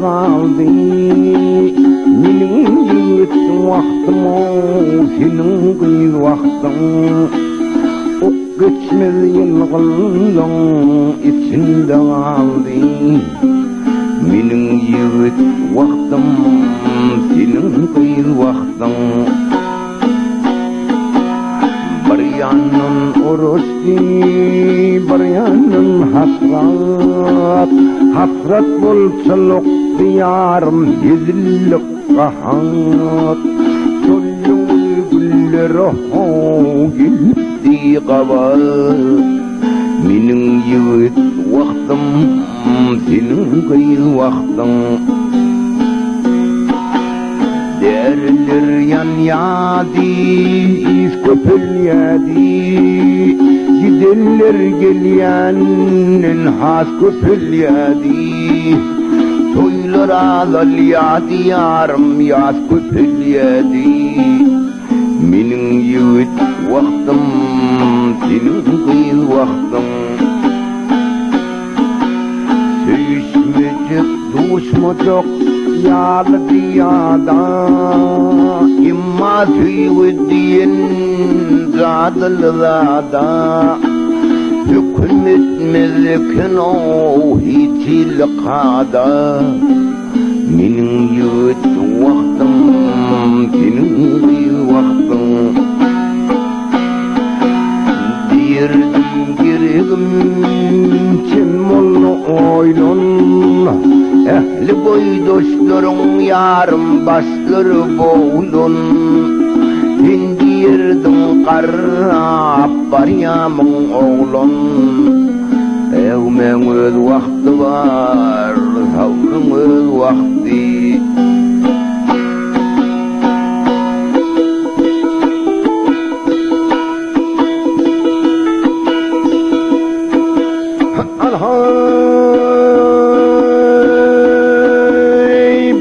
kaldı. Benim yiğit vaktim o, senin kıyız vaktin. Ok geçmez yılgınlığın içinde kaldı. Benim yiğit vaktim, senin kıyız vaktin. Bir yanın uruştu, bir yanın hasrat. Hasrat bolçuluk diyarım, ezillik kahat. Çölün gülleri gitti kabat. Menin yiğit vaktim, senin kıyız vaktin. Derler yan yadi, iz köpülyadi. Giderler gelyenin has köpülyadi. Toylar alal yadi yarım yaz köpülyadi. Menin yiğit vaktim, senin kıyız vaktin. Söyüşmecek, duşmacak yâlı diyada. İmma süyüddiyin zadıl zada. Hükmet mezkin o hiçil kada. Menin yiğit vaktim, senin kıyız vaktin. Dirdim giregim çin mollu oylun. Ehli boydoşlarım yarım başları boğulun. Hindi yerdim qarrab baryamın oğlun. Evmen öz vakti var, savrın öz vakti.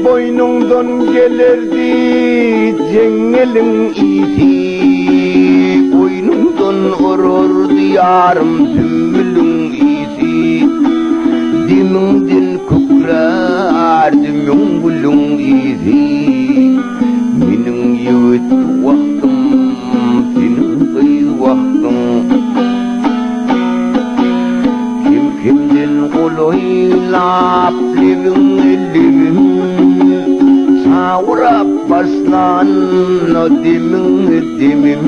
Boynundan gelirdi cengelin isi. Boynundan vururdu yarım sümbülün isi. Dimindin kükrerdi müngülün isi. Menin yiğit vaktim, senin kıyız vaktin. Kim kimden koloylap livim. Savrap baslan o dimim.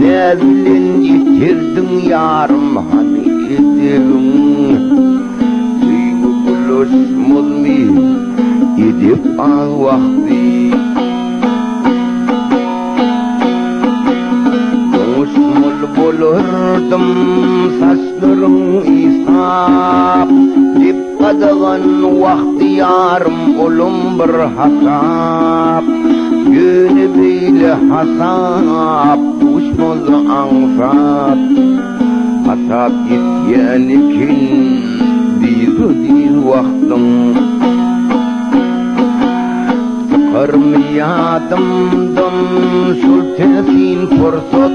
Nevlin itirdin yarım hani edibim. Suygu buluşmul mi edip al vakti. Konuşmul bulurdum saçlarım isap. Dip kadağın vakti yarım olum bir hasap. Yönü bile hasap, uçmaz ansat. Hasap ityenikin değil vaktin. Sıkırmıyadımdan şultesin fırsat.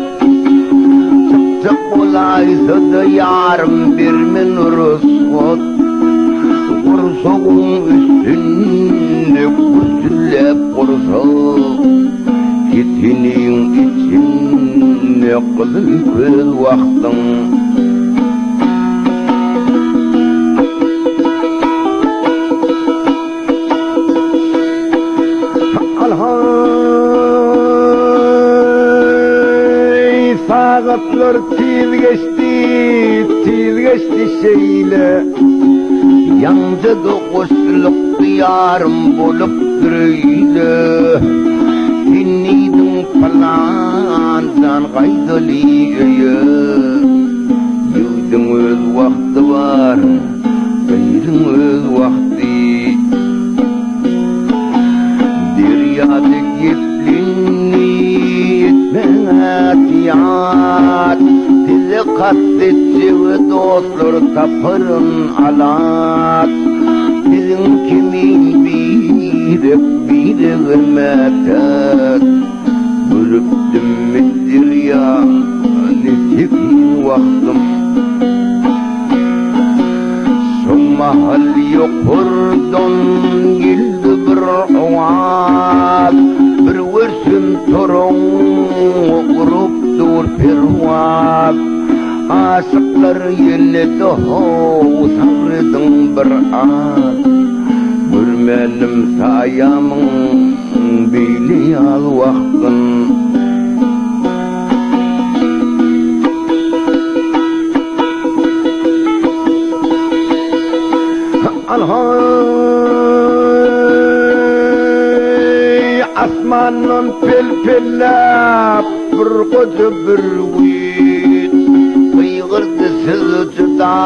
Çıktık olaysa da yarım bir min rüsvat. Kursoğun üstünde kusullep kursak. Gitinin içinde kızıl köz vaktin. Alhay saatler tez geçti şeyle. Yancıda koşuluk diyarım bulup duruyle. Dinleydin falandan gaydaliye. Yüzdün öz vakti var, gayrın öz vakti. Deryada geflinni etmene tiyat. Tizi kastetçi ve dostlar tapırın alat. Bizim kimin birek metet. Bürüptüm mittir ya nitekin vaktim. Son mahal yok hurdon dur pervab aşıklar yenedi ho sabrıdın bir an görmelim sayamın beyli al vaktin alhay asmanın pelpellap bir koca bir uyut kıygırdı sızıcıda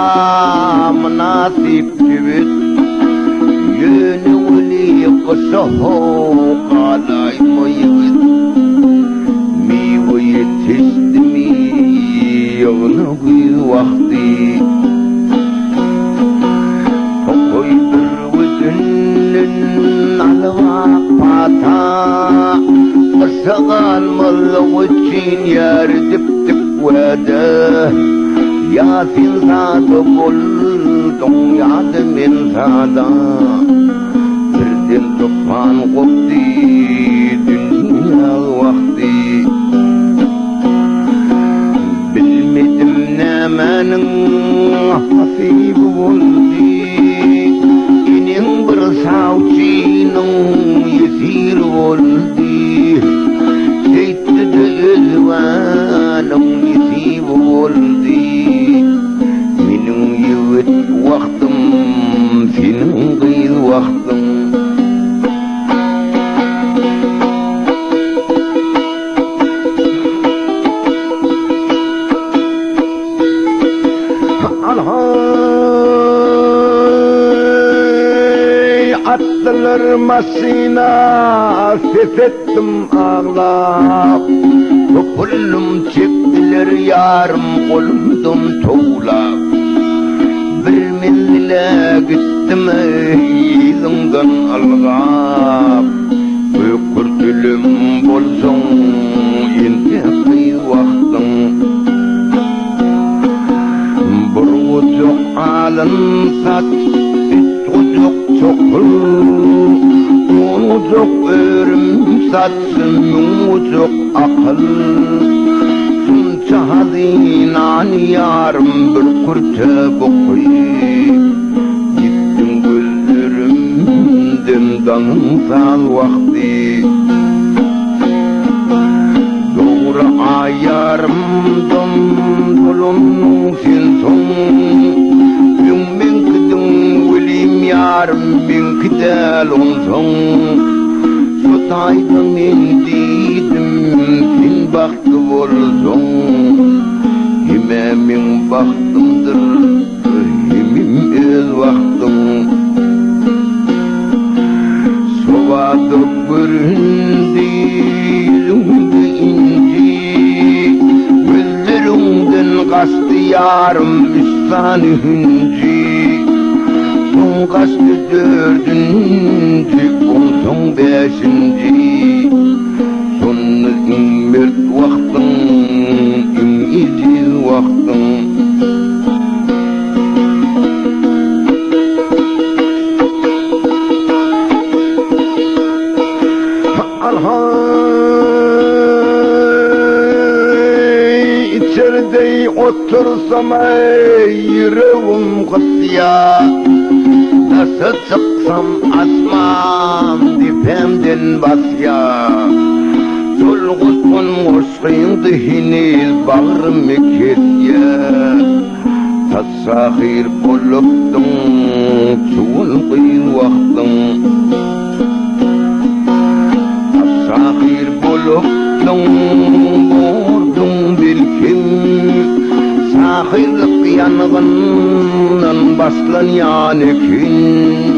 münasip cübüt yönü uli kısa kalay mıyıt miyvayı tesdimi yağını bir vakti koy bir vüzünün alvak pata ısıgan mıllı için yer dip dip vede yasin sadı buldum yadım insada birden tufan kopti dünya vakti bilmedim nemenin hasip oldu inin bir savcının yesir oldu şeytdi özvanın yesib oldu menin yıvıt vaktim senin kıyıl vaktin attılar masina ses ettim ağlap kullum çektiler yarım kolumdum tuğlap bir mendile gittim yüzümden algap büyük kurtulum bolsun indi kıy vaktin bir ucuk alın sat ucuk örüm satsın ucuk akıl sunca hazinan yarım bir kurte bokuy gittim gözlerimden dansal vakti doğru ayarımdan dolumnun sen son yarım bin kidel olsun Sotaydım indiydim bin baktı olsun Himemin baktımdır himim el vaktim Sovadı büründü yüzümde inci Gözlerimden kaçtı yarım üstani hünci kaçtı dördüncü olsun beşinci sonunu immert vaktin imiciz vaktin alhay içeride otursam yüreğim kısya nasıl çıksam asman dipemden basya Solğuz konmuş kıyındı hinil bağrımı kesya Tatsahir boluptun çoğul kıyı vaktin Tatsahir boluptun bordun bilkim Sahirlik yanğından baslan yanekin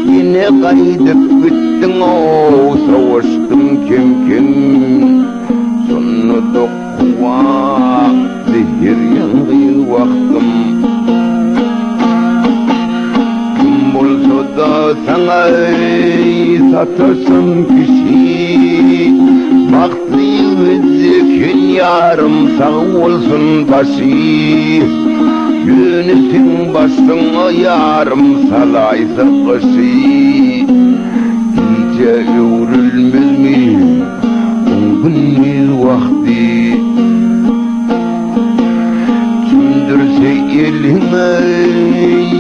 Yine kaydıp gittin o savaştım kim kim Sonu dokuva zehir yanğıyı vaktim Kim bolsa da sana satarsın kişi Baktı yüzükün yarım sağ olsun başı Yönetin başına yarım salaysa kışı İyice öğrülmez mi? 10 gün vakti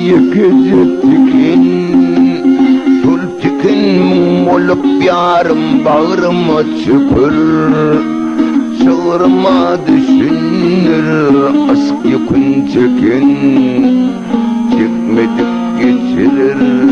Yıkıcı tüken Sul tüken olup yarım bağrıma çıkır Çağrıma düşünür aşk yükün tüken Çekmedik geçirir